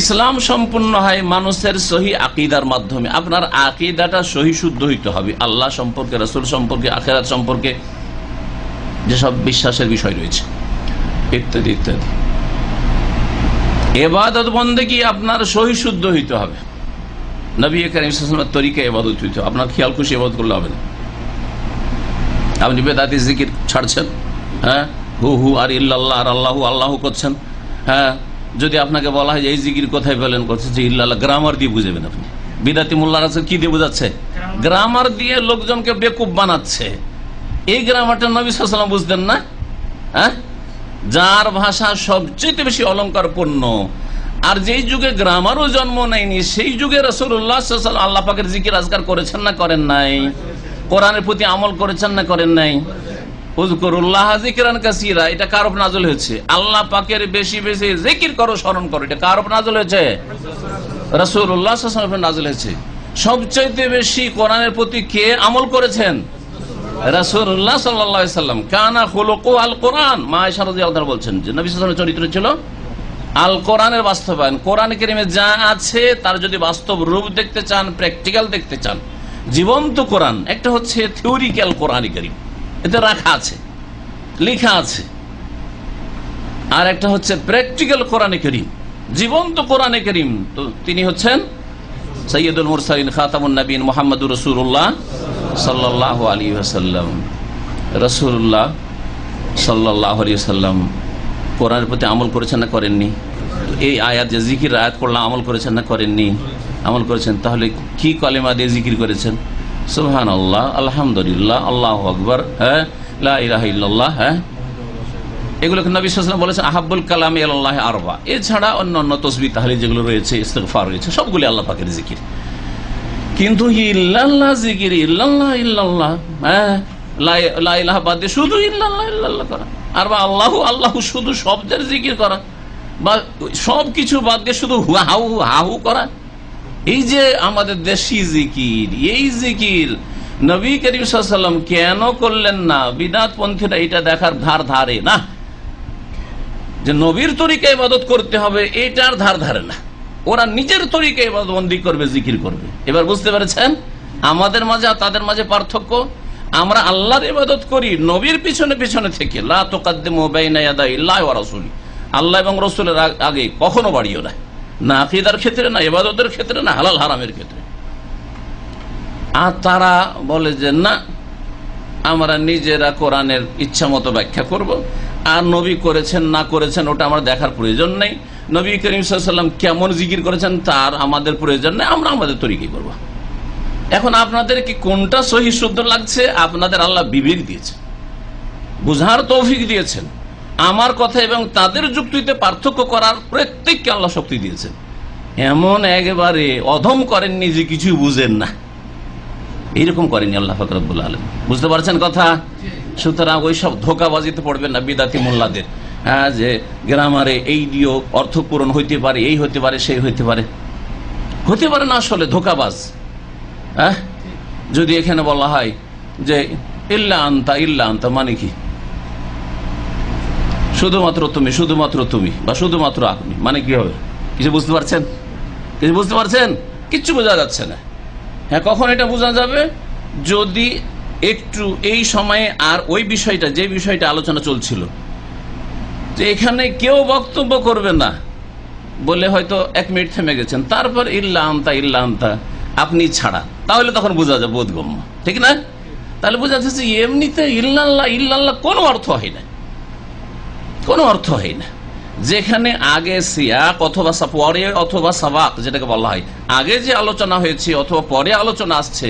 ইসলাম সম্পূর্ণ হয় মানুষের সহি আকীদার মাধ্যমে। আপনার আকীদাটা সহি শুদ্ধ হইতে হবে, আল্লাহ সম্পর্কে, রাসূল সম্পর্কে, আখিরাত সম্পর্কে যেসব বিশ্বাসের বিষয় রয়েছে ইত্যাদি ইত্যাদি। ইবাদত বন্দেগী আপনার সহি শুদ্ধ হইতে হবে, নবী করিম সাল্লাল্লাহু আলাইহি ওয়াসাল্লামের তরিকায় ইবাদত হইতে হবে। আপনার খেয়াল খুশি ইবাদত করলে হবে না। আপনি বেদাতি জিকির ছাড়ছেন, হ্যাঁ, হু হু আর ইল্লাল্লাহ আর আল্লাহু আল্লাহু করছেন। হ্যাঁ, যদি আপনাকে বলা হয় এই জিকির কোথায় পেলেন, করছে যে ইল্লাল্লাহ, গ্রামার দিয়ে বুঝবেন আপনি। বিদাতি মোল্লারা কি দিয়ে বোঝাচ্ছে? গ্রামার দিয়ে লোকজনকে বেকুব বানাচ্ছে। এই গ্রামারটা নবী সাল্লাল্লাহু আলাইহি ওয়াসাল্লাম বুঝতেন না? হ্যাঁ, যার ভাষা সবচেয়ে বেশি অলঙ্কারপূর্ণ, আর যেই যুগে গ্রামারও জন্ম নেয়নি সেই যুগে রাসূলুল্লাহ সাল্লাল্লাহু আলাইহি ওয়াসাল্লাম আল্লাহ পাকের জিকির আজকার করেছেন না করেন নাই? কোরআনের প্রতি আমল করেছেন না করেন নাই? উযকুরুল্লাহ যিকরান কাসীরা, এটা কার উপর নাযিল হয়েছে? আল্লাহ পাকের বেশি বেশি জিকির করো, স্মরণ করো, এটা কার উপর নাযিল হয়েছে? রাসূলুল্লাহ সাল্লাল্লাহু আলাইহি ওয়াসাল্লামের উপর নাযিল হয়েছে। সবচেয়ে বেশি কোরআনের প্রতি কে আমল করেছেন? রাসূলুল্লাহ সাল্লাল্লাহু আলাইহি ওয়াসাল্লাম। কানা খুলুকু আল কোরআন, মা আয়েশা রাদিয়াল্লাহু আনহা বলছেন যে নবী সাল্লাল্লাহু আলাইহি ওয়াসাল্লামের চরিত্র ছিল আল কোরআনের বাস্তবায়ন। কোরআন কারীমে যা আছে তার যদি বাস্তব রূপ দেখতে চান, প্র্যাকটিক্যাল দেখতে চান, জীবন্ত কোরআন, একটা হচ্ছে থিওরিক্যাল কোরআন কারীম, এতে রাখা আছে, লেখা আছে, আর একটা হচ্ছে প্র্যাকটিক্যাল কোরআন কারীম, জীবন্ত কোরআন কারীম। তো তিনি হচ্ছেন সাইয়্যিদুল মুরসালিন, খাতামুন নবীন, মুহাম্মদুর রাসূলুল্লাহ সাল্লাল্লাহু আলাইহি ওয়াসাল্লাম। রাসূলুল্লাহ সাল্লাল্লাহু আলাইহি ওয়াসাল্লাম কোরআনের প্রতি আমল করেছেন না করেননি? এই আয়াত, যে জিকির আয়াত করলাম, আমল করেছেন না করেননি? আমল করেছেন। তাহলে কি কলেমা দিয়ে জিকির করেছেন? সুবহানাল্লাহ, আলহামদুলিল্লাহ, আল্লাহু আকবার, হ্যাঁ, লা ইলাহা ইল্লাল্লাহ, হ্যাঁ, এগুলোকে নবী সাল্লাল্লাহু আলাইহি ওয়াসাল্লাম বলেছেন আহাব্বুল কালামি ইলাল্লাহি আরবা। এছাড়া অন্যান্য তাসবিহ তাহলিল যেগুলো রয়েছে, ইস্তিগফার রয়েছে, সবগুলি আল্লাহ পাকের জিকির। কিন্তু ইল্লাল্লাহ জিকির, ইল্লাল্লাহ ইল্লাল্লাহ, হ্যাঁ, লা ইলাহা বাদ দিয়ে শুধু ইল্লাল্লাহ ইল্লাল্লাহ করা, আর বা আল্লাহু আল্লাহু শুধু শব্দের জিকির করা, বা সব কিছু বাদ দিয়ে শুধু হাহু হাহু করা, এই যে আমাদের দেশি জিকির, এই জিকির নবী করিম সাল্লাল্লাহু আলাইহি ওয়াসাল্লাম কেন করলেন না? বিদআত পন্থীরা এটা দেখার ধার ধারে না, যে নবীর তরিকায় ইবাদত করতে হবে, এটার ধার ধারে না। ওরা নিজের তরিকায় ইবাদতবন্দি করবে, জিকির করবে। এবার বুঝতে পেরেছেন আমাদের মাঝে আর তাদের মাঝে পার্থক্য? আমরা আল্লাহর ইবাদত করি নবীর পিছনে পিছনে থেকে, লা তুকাদ্দিমু বাইনা ইয়াদাইল্লাহি ওয়া রাসূলি, আল্লাহ এবং রাসূলের আগে কখনো বাড়িও না, না আকীদার ক্ষেত্রে, না ইবাদতের ক্ষেত্রে, না হালাল হারামের ক্ষেত্রে। আর তারা বলে যে না, আমরা নিজেরা কোরআনের ইচ্ছা মতো ব্যাখ্যা করব, আর নবী করেছেন না করেছেন ওটা আমার দেখার প্রয়োজন নেই, নবী করিম সাল্লাল্লাহু আলাইহি ওয়াসাল্লাম কেমন জিকির করেছেন তার আমাদের প্রয়োজন নেই, আমরা আমাদের তরিকাই করব। এখন আপনাদের কি কোনটা সহি শুদ্ধ লাগছে? আপনাদের আল্লাহ বিবেক দিয়েছেন, বুঝার তৌফিক দিয়েছেন। আমার কথা এবং তাদের যুক্তিতে পার্থক্য করার প্রত্যেককে আল্লাহ শক্তি দিয়েছেন। এমন একেবারে অধম করেননি যে কিছু বুঝেন না, এইরকম করেনি আল্লাহ পাক রব্বুল আলামিন। বুঝতে পারছেন কথা? সুতরাং ওই সব ধোঁকাবাজিতে পড়বেন না বিদাতি মোল্লাদের, হ্যাঁ, যে গ্রামারে এই দিয়েও অর্থ পূরণ হইতে পারে, এই হইতে পারে, সেই হইতে পারে, হতে পারে না, আসলে ধোঁকাবাজ। হ্যাঁ, যদি এখানে বলা হয় যে ইল্লা আনতা, ইল্লা আনতা মানে কি? শুধুমাত্র তুমি, শুধুমাত্র তুমি, বা শুধুমাত্র আপনি, মানে কি হবে? কিছু বুঝতে পারছেন? কিছু বুঝতে পারছেন? কিচ্ছু বোঝা যাচ্ছে না। হ্যাঁ, কখন এটা বোঝা যাবে? যদি একটু এই সময়ে আর ওই বিষয়টা, যে বিষয়টা আলোচনা চলছিল, যে এখানে কেউ বক্তব্য করবে না বলে হয়তো 1 মিনিট থেমে গেছেন, তারপর ইল্লা আনতা, ইল্লা আনতা, আপনি ছাড়া, তাহলে তখন বোঝা যাবে বোধগম্য, ঠিক না? তাহলে বোঝা যাচ্ছে এমনিতে ইল্লাল্লাহ ইল্লাল্লাহ কোনো অর্থ হয় না, কোনো অর্থ হয় না। যেখানে আগে সিয়াক অথবা পরে অথবা সাবাক যেটাকে বলা হয়, আগে যে আলোচনা হয়েছে অথবা পরে আলোচনা আসছে,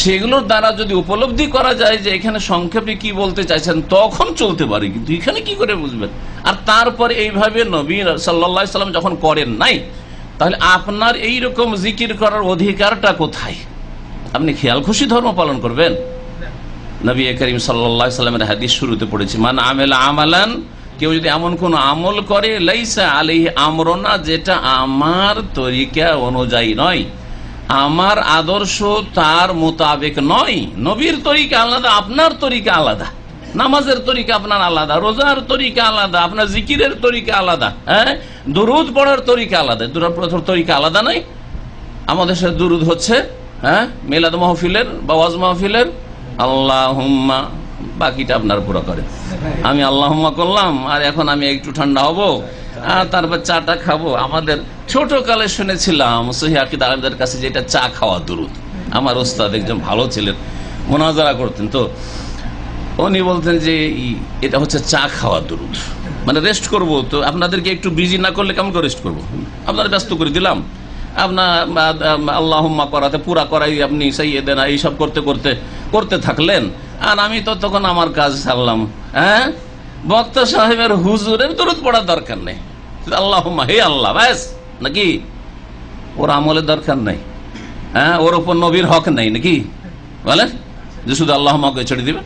সেগুলোর দ্বারা যদি উপলব্ধি করা যায় যে এখানে সংক্ষেপে কি বলতে চাইছেন, তখন চলতে পারে। কিন্তু এখানে কি করে বুঝবেন? আর তারপরে এইভাবে নবী সাল্লাল্লাহু আলাইহি ওয়াসাল্লাম যখন করেন নাই, তাহলে আপনার এই রকম জিকির করার অধিকারটা কোথায়? আপনি খেয়াল খুশি ধর্ম পালন করবেন? নবী করিম সাল্লাল্লাহু আলাইহি ওয়াসাল্লামের হাদিস শুরুতে পড়েছি, মান আমিলা আমালান, কেউ যদি এমন কোন আমল করে, লাইসা আলাইহি আমরুনা, যেটা আমার তরিকা অনুযায়ী নয়, আমার আদর্শ তার মোতাবেক নয়। নবীর তরিকা আলাদা, আপনার তরিকা আলাদা। নামাজের তরিকা আপনার আলাদা, রোজার তরিকা আলাদা, আপনার জিকিরের তরিকা আলাদা, হ্যাঁ, দুরুদ পড়ার তরিকা আলাদা, দুরুদ পড়ার তরিকা আলাদা নাই। আমাদের সাথে দুরুদ হচ্ছে, হ্যাঁ, মিলাদ মাহফিলের বা ওয়াজ মাহফিলের আল্লাহুম্মা, বাকিটা আপনার পুরো করে। আমি আল্লাহুম্মা করলাম, আর এখন আমি একটু ঠান্ডা হব, আর তারপর চাটা খাবো। আমাদের ছোট কালে শুনেছিলাম সহিহ আকীদা আলেমদের কাছে যে এটা চা খাওয়া দুরুদ। আমার ওস্তাদ একজন ভালো ছিলেন, মুনাজারা করতেন, তো উনি বলতেন যে এটা হচ্ছে চা খাওয়া দুরুদ, মানে রেস্ট করব। তো আপনাদেরকে একটু বিজি না করলে কেমন করে রেস্ট করবো? আপনারা ব্যস্ত করে দিলাম, আপনার আল্লাহুম্মা করাতে পুরা করাই আপনি সাইয়েদেনা এইসব করতে করতে করতে থাকলেন, আর আমি ততক্ষণ আমার কাজ সারলাম। হ্যাঁ, বক্তা সাহেবের হুজুরের দরুদ পড়ার দরকার নেই, আল্লাহুম্মা, হে আল্লাহ, ব্যাস, নাকি? ওর আমলের দরকার নাই, হ্যাঁ, ওর উপর নবীর হক নাই, নাকি বলেন, যে শুধু আল্লাহুম্মাকে ছেড়ে দিবে?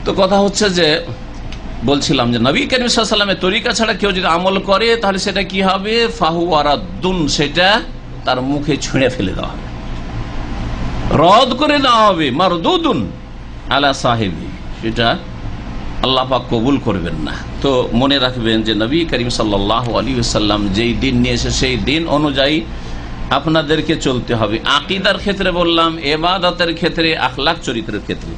তো কথা হচ্ছে যে বলছিলাম যে নবী করিম সাল্লাল্লাহু আলাইহি ওয়াসাল্লামের তরিকা ছাড়া কেউ যদি আমল করে তাহলে সেটা কি হবে? ফাহুয়া রাদ্দুন, সেটা তার মুখে ছুঁড়ে ফেলে দেওয়া হবে, রদ করে দেওয়া হবে, মারদুদুন আলা সাহিবি, সেটা আল্লাহ পাক কবুল করবেন না। তো মনে রাখবেন যে নবী করিম সাল্লাল্লাহু আলাইহি ওয়াসাল্লাম যেই দিন নিয়ে এসে সেই দিন অনুযায়ী আপনাদেরকে চলতে হবে। আকীদার ক্ষেত্রে বললাম, ইবাদতের ক্ষেত্রে, আখলাক চরিত্রের ক্ষেত্রে।